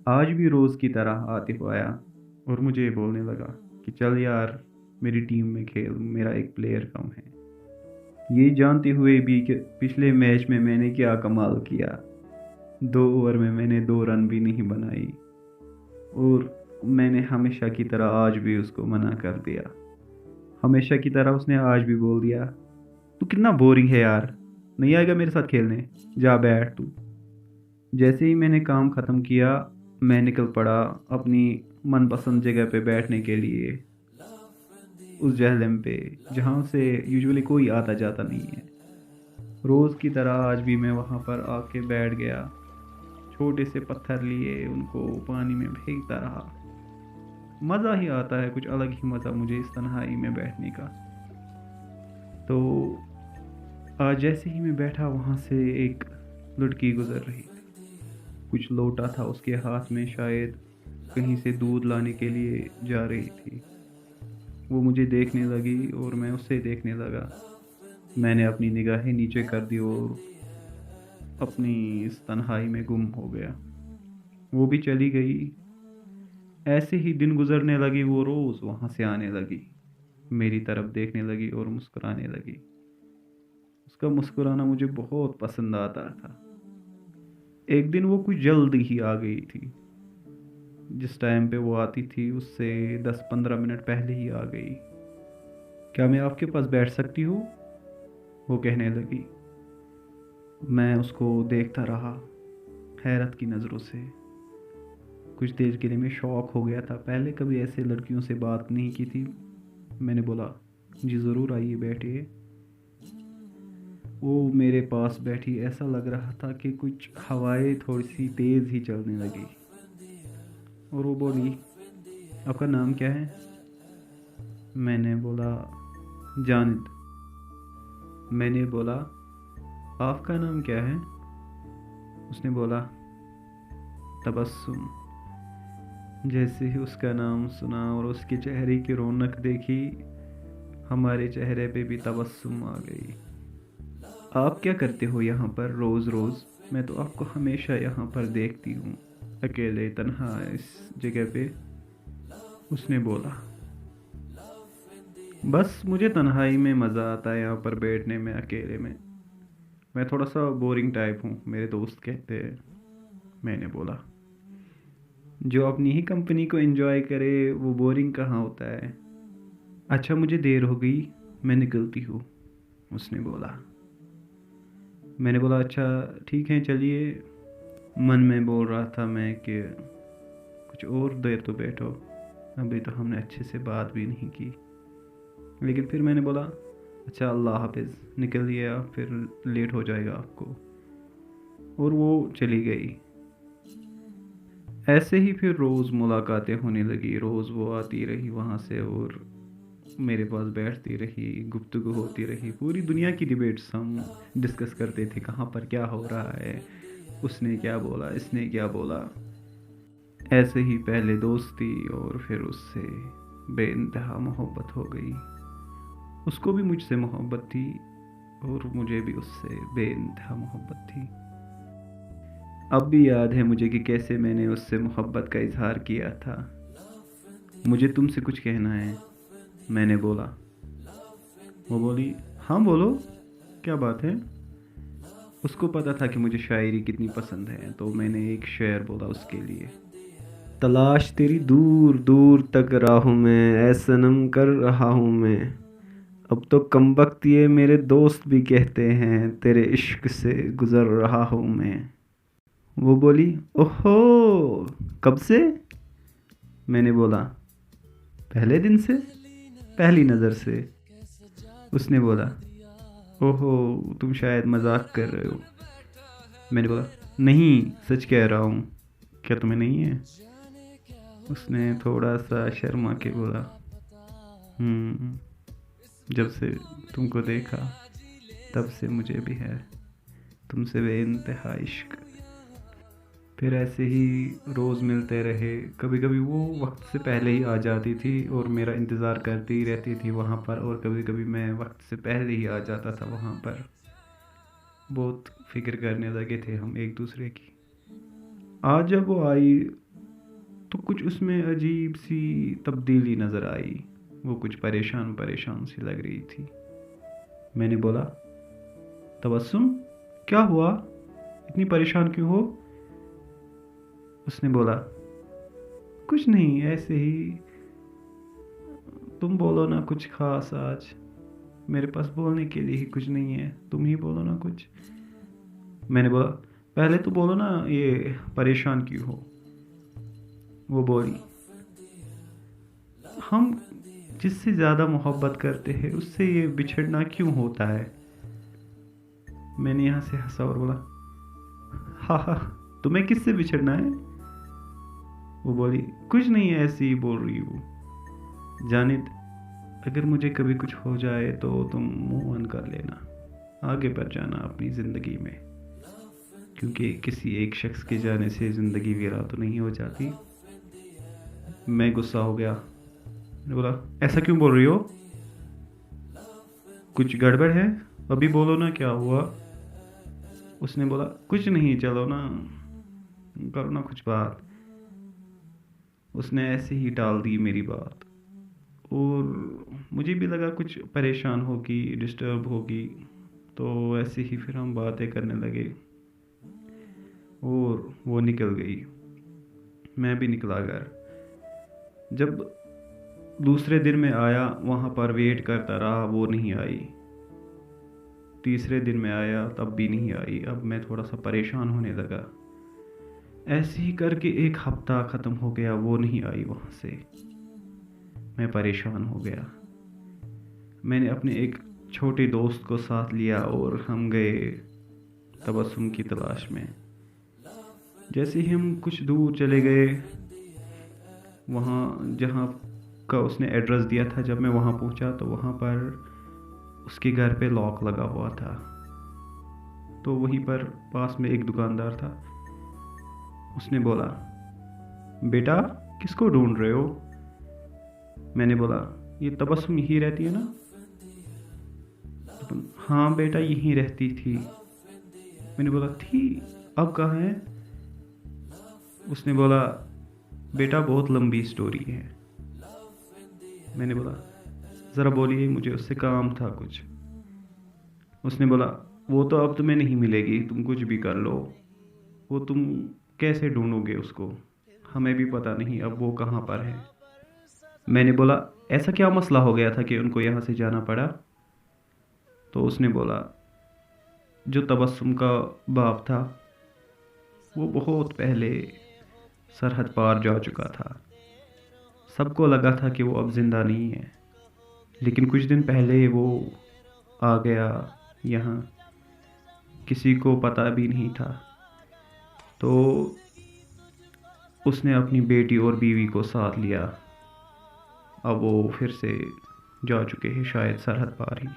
आज भी रोज़ की तरह आतिफ़ आया और मुझे बोलने लगा कि चल यार, मेरी टीम में खेल, मेरा एक प्लेयर कम है। ये जानते हुए भी कि पिछले मैच में मैंने क्या कमाल किया। 2 ओवर में मैंने 2 रन भी नहीं बनाई और मैंने हमेशा की तरह आज भी उसको मना कर दिया। हमेशा की तरह उसने आज भी बोल दिया, "तू कितना बोरिंग है यार, नहीं आएगा मेरे साथ खेलने? जा बैठ तू।" जैसे ही मैंने काम ख़त्म किया, मैं निकल पड़ा अपनी मनपसंद जगह पे बैठने के लिए, उस जहलम पे, जहाँ से यूजुअली कोई आता-जाता नहीं है। रोज़ की तरह आज भी मैं वहाँ पर आके बैठ गया। छोटे से पत्थर लिए, उनको पानी में फेंकता रहा। मज़ा ही आता है, कुछ अलग ही मज़ा मुझे इस तन्हाई में बैठने का। तो जैसे ही मैं बैठा, वहाँ से एक लड़की गुज़र रही थी। कुछ लोटा था उसके हाथ में, शायद कहीं से दूध लाने के लिए जा रही थी। वो मुझे देखने लगी और मैं उसे देखने लगा। मैंने अपनी निगाहें नीचे कर दी और अपनी इस तन्हाई में गुम हो गया। वो भी चली गई। ऐसे ही दिन गुज़रने लगे, वो रोज़ वहाँ से आने लगी, मेरी तरफ देखने लगी और मुस्कुराने लगी। उसका मुस्कुराना मुझे बहुत पसंद आता था। एक दिन वो कुछ जल्दी ही आ गई थी। जिस टाइम पे वो आती थी उससे 10-15 मिनट पहले ही आ गई। "क्या मैं आपके पास बैठ सकती हूँ?" वो कहने लगी। मैं उसको देखता रहा, हैरत की नज़रों से। कुछ देर के लिए मैं शॉक हो गया था, पहले कभी ऐसे लड़कियों से बात नहीं की थी। मैंने बोला, "जी ज़रूर आइए, बैठिए।" वो मेरे पास बैठी, ऐसा लग रहा था कि कुछ हवाएं थोड़ी-सी तेज़ ही चलने लगी और वो बोली, "आपका नाम क्या है?" मैंने बोला, "जानिद।" मैंने बोला, "आपका नाम क्या है?" उसने बोला, "तबस्सुम।" जैसे ही उसका नाम सुना और उसके चेहरे की रौनक देखी, हमारे चेहरे पे भी तबस्सुम आ गई। "आप क्या करते हो यहाँ पर रोज़-रोज़? मैं तो आपको हमेशा यहाँ पर देखती हूँ, अकेले तन्हा इस जगह पे।" उसने बोला, "बस मुझे तन्हाई में मज़ा आता है, यहाँ पर बैठने में, अकेले में। मैं थोड़ा-सा बोरिंग टाइप हूँ, मेरे दोस्त कहते हैं।" मैंने बोला, "जो अपनी ही कंपनी को एन्जॉय करे, वो बोरिंग कहाँ होता है?" "अच्छा मुझे देर हो गई, मैं निकलती हूँ," उसने बोला। मैंने बोला, "अच्छा ठीक है, चलिए।" मन में बोल रहा था मैं कि कुछ और देर तो बैठो, अभी तो हमने अच्छे से बात भी नहीं की। लेकिन फिर मैंने बोला, "अच्छा अल्लाह हाफ़िज़, निकलिए आप, फिर लेट हो जाएगा आपको।" और वो चली गई। ऐसे ही फिर रोज़ मुलाकातें होने लगी, रोज़ वो आती रही वहाँ से और मेरे पास बैठती रही, गुफ्तगू होती रही, पूरी दुनिया की डिबेट्स हम डिस्कस करते थे, कहाँ पर क्या हो रहा है, उसने क्या बोला, इसने क्या बोला। ऐसे ही पहले दोस्ती और फिर उससे बेइंतहा मोहब्बत हो गई। उसको भी मुझसे मोहब्बत थी और मुझे भी उससे बेइंतहा मोहब्बत थी। अब भी याद है मुझे कि कैसे मैंने उससे मोहब्बत का इज़हार किया था। "मुझे तुमसे कुछ कहना है," मैंने बोला। वो बोली, "हाँ बोलो, क्या बात है?" उसको पता था कि मुझे शायरी कितनी पसंद है, तो मैंने एक शेर बोला उसके लिए। "तलाश तेरी दूर दूर तक राहों में, ऐ सनम कर रहा हूँ मैं। अब तो कमबख्त ये मेरे दोस्त भी कहते हैं, तेरे इश्क से गुज़र रहा हूँ मैं।" वो बोली, "ओहो, कब से?" मैंने बोला, "पहले दिन से, पहली नज़र से।" उसने बोला, "ओहो, तुम शायद मजाक कर रहे हो।" मैंने बोला, "नहीं, सच कह रहा हूँ, क्या तुम्हें नहीं है?" उसने थोड़ा सा शर्मा के बोला, "हम्म, जब से तुमको देखा तब से मुझे भी है तुमसे बेइंतहा इश्क।" फिर ऐसे ही रोज़ मिलते रहे। कभी कभी वो वक्त से पहले ही आ जाती थी और मेरा इंतज़ार करती ही रहती थी वहाँ पर, और कभी कभी मैं वक्त से पहले ही आ जाता था वहाँ पर। बहुत फिक्र करने लगे थे हम एक दूसरे की। आज जब वो आई, तो कुछ उसमें अजीब सी तब्दीली नज़र आई। वो कुछ परेशान परेशान सी लग रही थी। मैंने बोला, तबस्सुम, क्या हुआ, इतनी परेशान क्यों हो? उसने बोला, कुछ नहीं, ऐसे ही। तुम बोलो ना कुछ खास आज। मेरे पास बोलने के लिए ही कुछ नहीं है, तुम ही बोलो ना कुछ। मैंने बोला, पहले तो बोलो ना ये परेशान क्यों हो। वो बोली, हम जिससे ज़्यादा मोहब्बत करते हैं उससे ये बिछड़ना क्यों होता है। मैंने यहाँ से हंसा और बोला, हाँ हाँ, तुम्हें किससे बिछड़ना है? वो बोली, कुछ नहीं है, ऐसे ही बोल रही हूँ। जानिद, अगर मुझे कभी कुछ हो जाए तो तुम मूव ऑन कर लेना, आगे बढ़ जाना अपनी ज़िंदगी में, क्योंकि किसी एक शख्स के जाने से ज़िंदगी वीरान तो नहीं हो जाती। मैं गुस्सा हो गया। मैंने बोला, ऐसा क्यों बोल रही हो? कुछ गड़बड़ है? अभी बोलो ना क्या हुआ। उसने बोला, कुछ नहीं, चलो ना, करो ना कुछ बात। उसने ऐसे ही टाल दी मेरी बात, और मुझे भी लगा कुछ परेशान होगी, डिस्टर्ब होगी, तो ऐसे ही फिर हम बातें करने लगे और वो निकल गई। मैं भी निकला घर। जब दूसरे दिन में आया, वहाँ पर वेट करता रहा, वो नहीं आई। तीसरे दिन में आया, तब भी नहीं आई। अब मैं थोड़ा सा परेशान होने लगा। ऐसे ही करके एक हफ्ता ख़त्म हो गया, वो नहीं आई वहाँ से। मैं परेशान हो गया। मैंने अपने एक छोटे दोस्त को साथ लिया और हम गए तबस्सुम की तलाश में। जैसे ही हम कुछ दूर चले गए, वहाँ जहाँ का उसने एड्रेस दिया था, जब मैं वहाँ पहुँचा तो वहाँ पर उसके घर पे लॉक लगा हुआ था। तो वहीं पर पास में एक दुकानदार था। उसने बोला, बेटा, किसको ढूंढ रहे हो? मैंने बोला, ये तबस्सुम यहीं रहती है ना? तो, हाँ बेटा, यहीं रहती थी। मैंने बोला, थी, अब कहाँ है? उसने बोला, बेटा, बहुत लंबी स्टोरी है। मैंने बोला, ज़रा बोलिए, मुझे उससे काम था कुछ। उसने बोला, वो तो अब तुम्हें नहीं मिलेगी, तुम कुछ भी कर लो। वो तुम कैसे ढूंढोगे उसको? हमें भी पता नहीं अब वो कहाँ पर है। मैंने बोला, ऐसा क्या मसला हो गया था कि उनको यहाँ से जाना पड़ा? तो उसने बोला, जो तबस्सुम का बाप था वो बहुत पहले सरहद पार जा चुका था। सबको लगा था कि वो अब ज़िंदा नहीं है, लेकिन कुछ दिन पहले वो आ गया यहाँ, किसी को पता भी नहीं था। तो उसने अपनी बेटी और बीवी को साथ लिया। अब वो फिर से जा चुके हैं, शायद सरहद पार ही।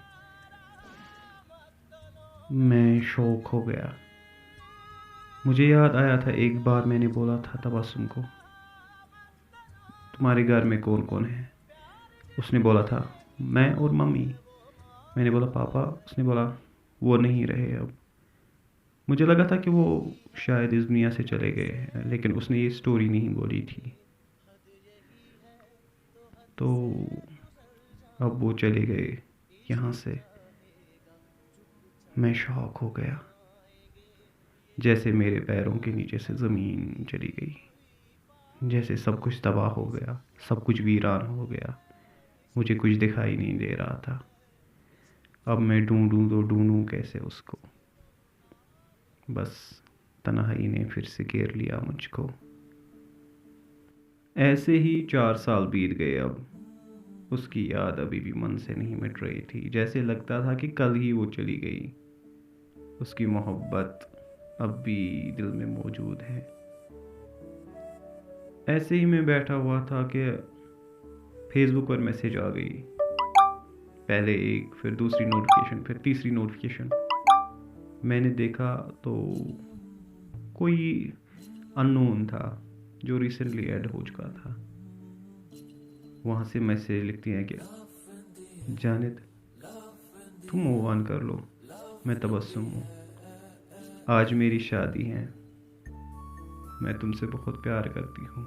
मैं शौक हो गया। मुझे याद आया था, एक बार मैंने बोला था तबस्सुम को, तुम्हारे घर में कौन कौन है? उसने बोला था, मैं और मम्मी। मैंने बोला, पापा? उसने बोला, वो नहीं रहे अब। मुझे लगा था कि वो शायद इस दुनिया से चले गए हैं, लेकिन उसने ये स्टोरी नहीं बोली थी। तो अब वो चले गए यहाँ से। मैं शॉक हो गया, जैसे मेरे पैरों के नीचे से ज़मीन चली गई, जैसे सब कुछ तबाह हो गया, सब कुछ वीरान हो गया। मुझे कुछ दिखाई नहीं दे रहा था। अब मैं ढूंढूं तो ढूंढूं कैसे उसको? बस तन्हाई ने फिर से घेर लिया मुझको। ऐसे ही 4 साल बीत गए। अब उसकी याद अभी भी मन से नहीं मिट रही थी, जैसे लगता था कि कल ही वो चली गई। उसकी मोहब्बत अब भी दिल में मौजूद है। ऐसे ही मैं बैठा हुआ था कि फेसबुक पर मैसेज आ गई। पहले एक, फिर दूसरी नोटिफिकेशन, फिर तीसरी नोटिफिकेशन। मैंने देखा तो कोई अननोन था जो रिसेंटली ऐड हो चुका था। वहाँ से मैसेज लिखती हैं कि जानिद, तुम मूव ऑन कर लो, मैं तबस्सुम हूँ, आज मेरी शादी है, मैं तुमसे बहुत प्यार करती हूँ,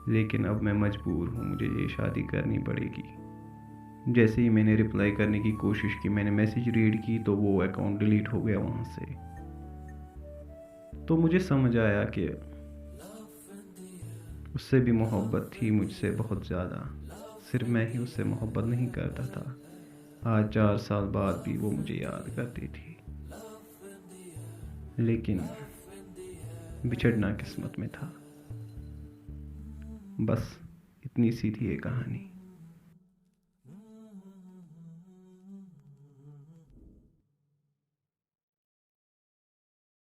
लेकिन अब मैं मजबूर हूँ, मुझे ये शादी करनी पड़ेगी। जैसे ही मैंने रिप्लाई करने की कोशिश की, मैंने मैसेज रीड की तो वो अकाउंट डिलीट हो गया वहाँ से। तो मुझे समझ आया कि उससे भी मोहब्बत थी मुझसे बहुत ज़्यादा, सिर्फ मैं ही उससे मोहब्बत नहीं करता था। आज 4 साल बाद भी वो मुझे याद करती थी, लेकिन बिछड़ना किस्मत में था। बस इतनी सी थी ये कहानी।